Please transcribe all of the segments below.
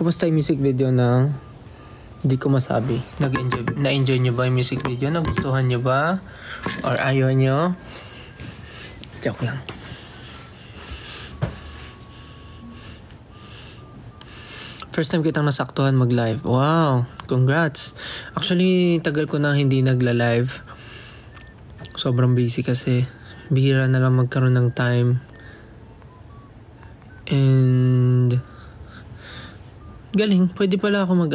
Kamusta yung music video ng Di Ko Masabi? Na-enjoy nyo ba yung music video? Nagustuhan nyo ba? Or ayaw nyo? Joke lang. First time kitang nasaktuhan mag-live. Wow! Congrats! Actually, tagal ko na hindi nagla-live. Sobrang busy kasi. Bihira na lang magkaroon ng time. And galing, pwede pala ako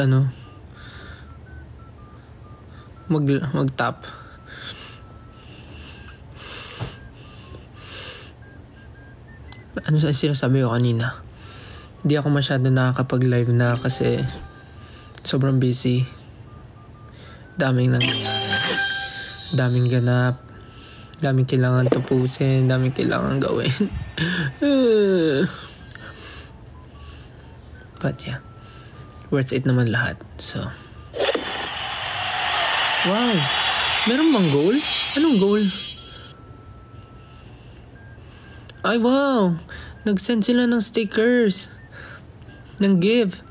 mag-tap. Ano sa sinasabi ko kanina? Hindi ako masyado nakakapag-live na kasi sobrang busy. Daming nangyayari. Daming ganap. Daming kailangan tapusin. Daming kailangan gawin. But yeah. Worth it naman lahat. So. Wow. Meron bang goal? Anong goal? Ay, wow. Nag-send sila ng stickers. Ng give.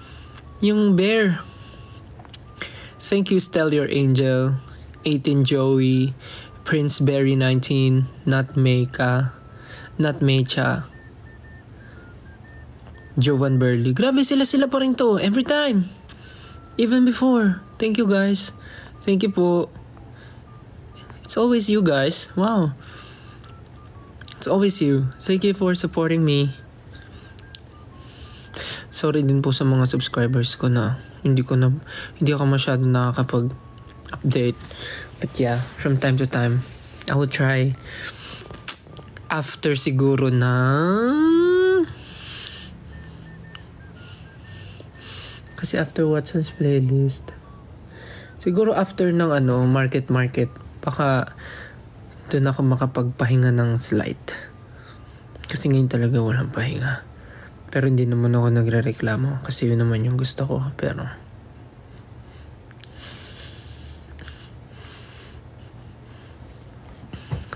Yung bear. Thank you, Stellar Angel. 18 Joey. Prince Berry 19. Not Mecha. Not Mecha. Jovan Burley. Grabe sila pa rin to. Every time. Even before. Thank you guys. Thank you po. It's always you guys. Wow. It's always you. Thank you for supporting me. Sorry din po sa mga subscribers ko na hindi ako masyado nakakapag-update. But yeah, from time to time, I will try. After siguro na kasi after Watson's playlist, siguro after ng market, baka doon ako makapagpahinga ng slight. Kasi ngayon talaga walang pahinga. Pero hindi naman ako nagre-reklamo kasi yun naman yung gusto ko. Pero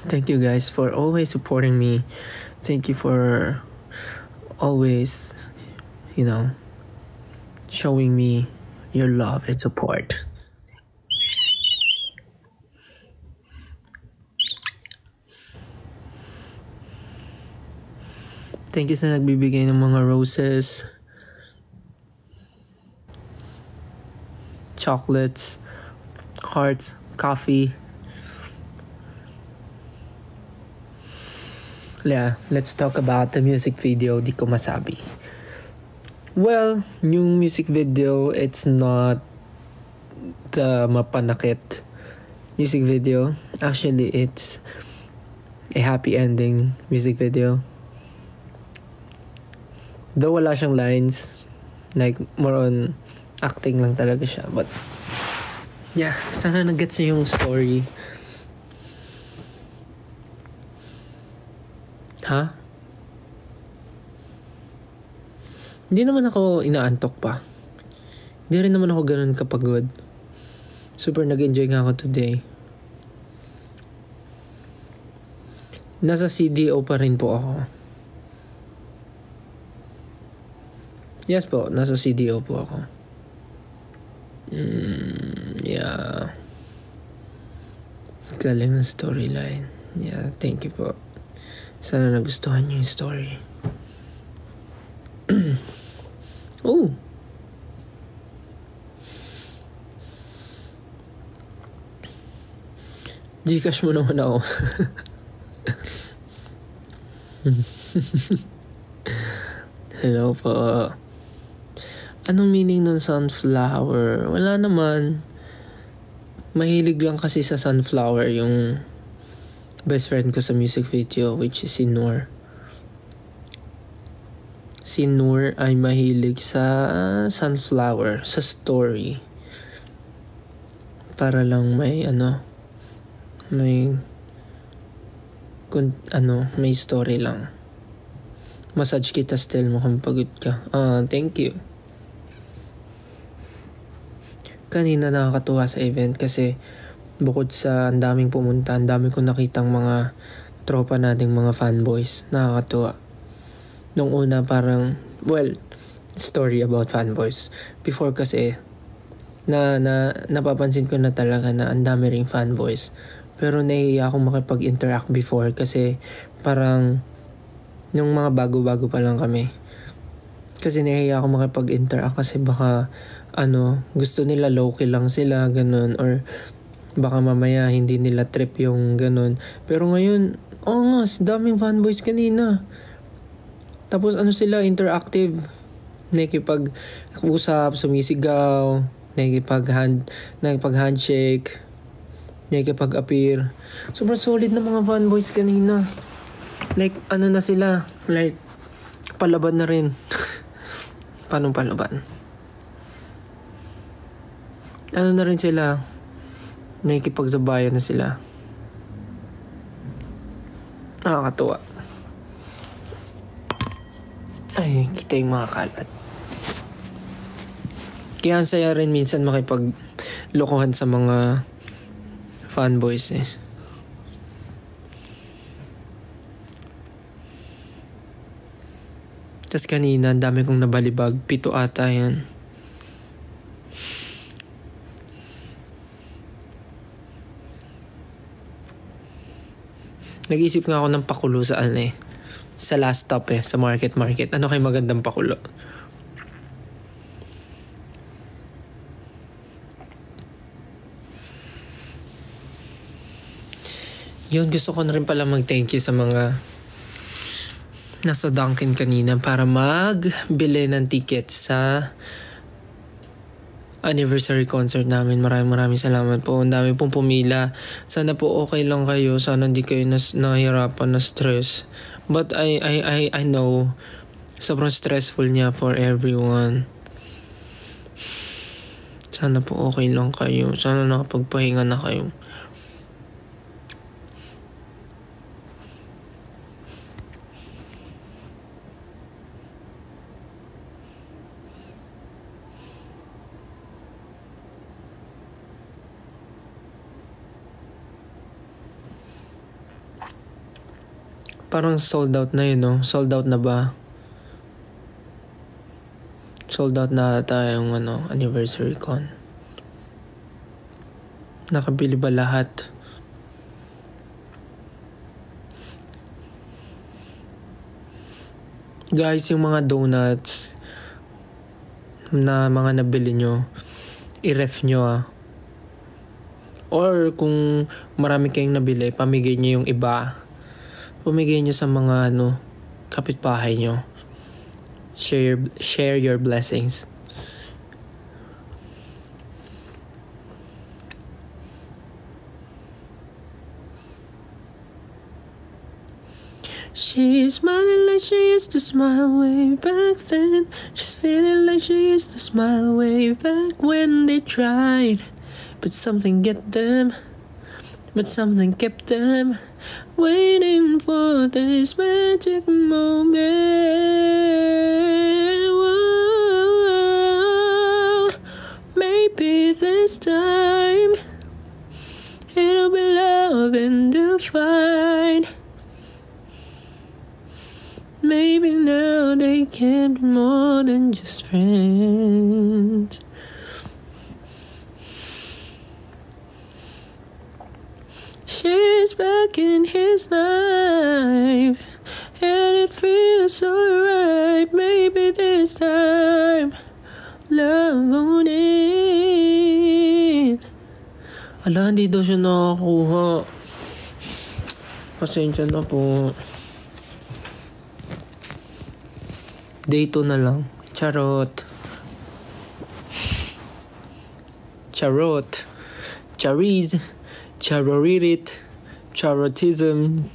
thank you guys for always supporting me. Thank you for always, showing me your love and support. Thank you sa nagbibigay ng mga roses, chocolates, hearts, coffee. Yeah, let's talk about the music video, Di Ko Masabi. Well, yung music video, it's not the mapanakit music video. Actually, it's a happy ending music video. Though wala siyang lines, like more on acting lang talaga siya. But yeah, sana nag-gets niyo yung story. Ha? Hindi naman ako inaantok pa. Hindi rin naman ako ganun kapagod. Super nag-enjoy nga ako today. Nasa CDO pa rin po ako. Yes po, nasa CDO po ako. Yeah. Galing ng storyline. Yeah, thank you po. Sana nagustuhan niyo yung story. Oh! Gcash mo naman ako. Hello po. Anong meaning nun sunflower? Wala naman. Mahilig lang kasi sa sunflower yung best friend ko sa music video, which is si Noor. Si Noor ay mahilig sa sunflower, sa story. Para lang may may story lang. Massage kita still, mukhang pagod ka. Thank you. Kanina nakakatuwa sa event kasi bukod sa ang daming pumunta, ang dami kong nakitang mga tropa nating mga fanboys. Nakakatuwa. Nung una parang, story about fanboys. Before kasi, napapansin ko na talaga na ang dami ring fanboys. Pero nahihiya akong makipag-interact before kasi parang nung mga bago-bago pa lang kami. Kasi nahihiya akong makipag-interact kasi baka gusto nila low-key lang sila, ganun. Or baka mamaya hindi nila trip yung ganun. Pero ngayon, nga, daming fanboys kanina. Tapos sila, interactive. Nakikipag-usap, sumisigaw, nakikipag-handshake, nakikipag-appear. Sobrang solid na mga fanboys kanina. Like, na sila? Like, palaban na rin. Paano palaban? Na rin sila? Nakikipagsabayan na sila. Nakakatuwa. Ay, kita yung mga kalat. Kaya ang saya rin minsan makipaglokohan sa mga fanboys eh. Tas kanina, ang dami kong nabalibag. 7 ata yan. Nag-iisip nga ako ng pakulo sa sa last stop sa market. Ano kayo magandang pakulo? Yun, gusto ko na rin pala mag-thank you sa mga nasa Dunkin kanina para magbili ng tickets sa anniversary concert namin. Maraming salamat po. Ang dami pong pumila. Sana po okay lang kayo. Sana hindi kayo nahihirapan na stress. But I know sobrang stressful niya for everyone. Sana po okay lang kayo. Sana nakapagpahinga na kayo. Parang sold out na yun, no? Sold out na ba? Sold out na ata yung anniversary con. Nakabili ba lahat? Guys, yung mga donuts na mga nabili nyo, i-ref nyo Or kung marami kayong nabili, pamigay nyo yung iba. Pamigay nyo sa mga kapitbahay nyo. Share your blessings. She's smiling like she used to smile way back then. She's feeling like she used to smile way back when they tried. But something kept them waiting for this magic moment. Whoa, maybe this time it'll be love and divine. Maybe now they can be more than just friends. She's back in his life, and it feels so right. Maybe this time, love won't end. Ala, hindi daw siya nakakuha. Pasensya na po. Day 2 na lang. Charot. Chariz. Charoririt. Charotism.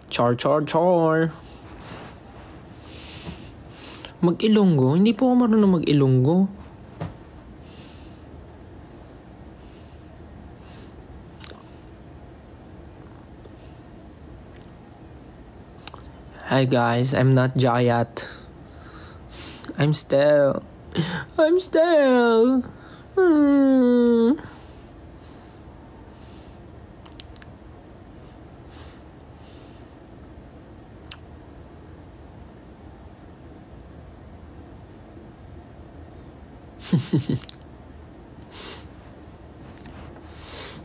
Char. Mag-Ilonggo? Hindi po ako marunong mag-Ilonggo. Hi guys, I'm not Jayat. I'm still.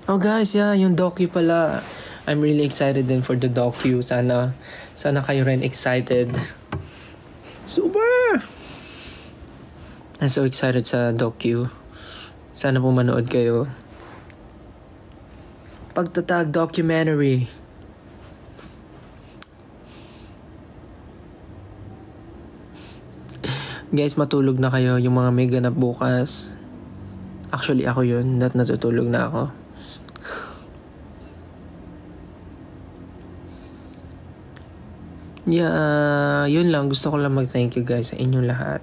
Oh guys, yeah, yung docu pala. I'm really excited din for the docu. Sana kayo rin excited. Super! I'm so excited sa docu. Sana po manood kayo. Pagtatag documentary. Guys, matulog na kayo. Yung mga may ganap bukas. Actually, ako yun. Natutulog na ako. Yeah, yun lang. Gusto ko lang mag-thank you guys sa inyong lahat.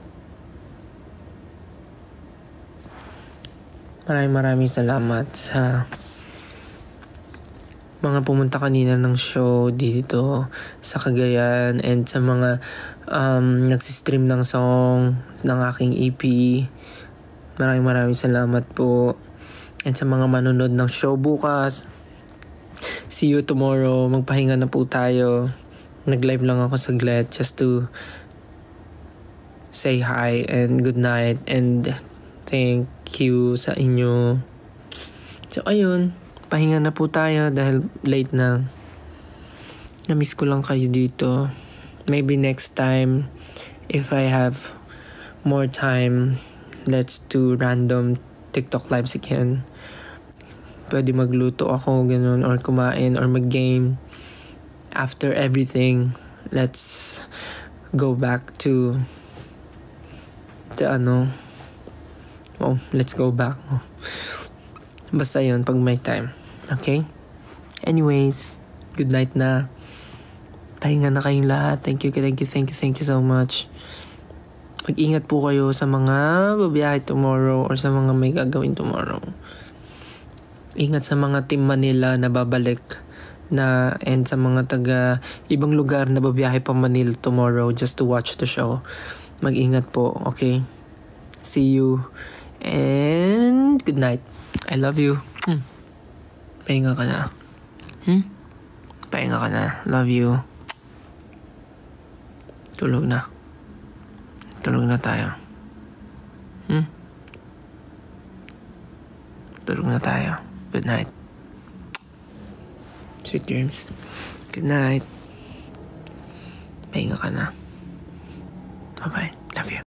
Maraming salamat sa mga pumunta kanina ng show dito sa Cagayan and sa mga nagsistream ng song ng aking EP. Maraming salamat po. And sa mga manonood ng show bukas, see you tomorrow. Magpahinga na po tayo. Nag-live lang ako saglit just to say hi and good night and thank you sa inyo. So ayun, pahinga na po tayo dahil late na. Na-miss ko lang kayo dito. Maybe next time, if I have more time, let's do random TikTok lives again. Pwede magluto ako, ganun, or kumain, or mag-game. After everything, let's go back to let's go back. Basta yun, pag may time. Okay? Anyways, good night na. Pahinga na kayong lahat. Thank you so much. Mag-ingat po kayo sa mga babiyahe tomorrow or sa mga may gagawin tomorrow. Ingat sa mga Team Manila na babalik na and sa mga taga ibang lugar na babiyahe pa Manila tomorrow just to watch the show. Mag-ingat po, okay? See you and good night. I love you. Pahinga ka na. Pahinga ka na. Love you. Tulog na. Tulog na tayo. Tulog na tayo. Good night. Sweet dreams. Good night. Pahinga ka na. Bye-bye. Love you.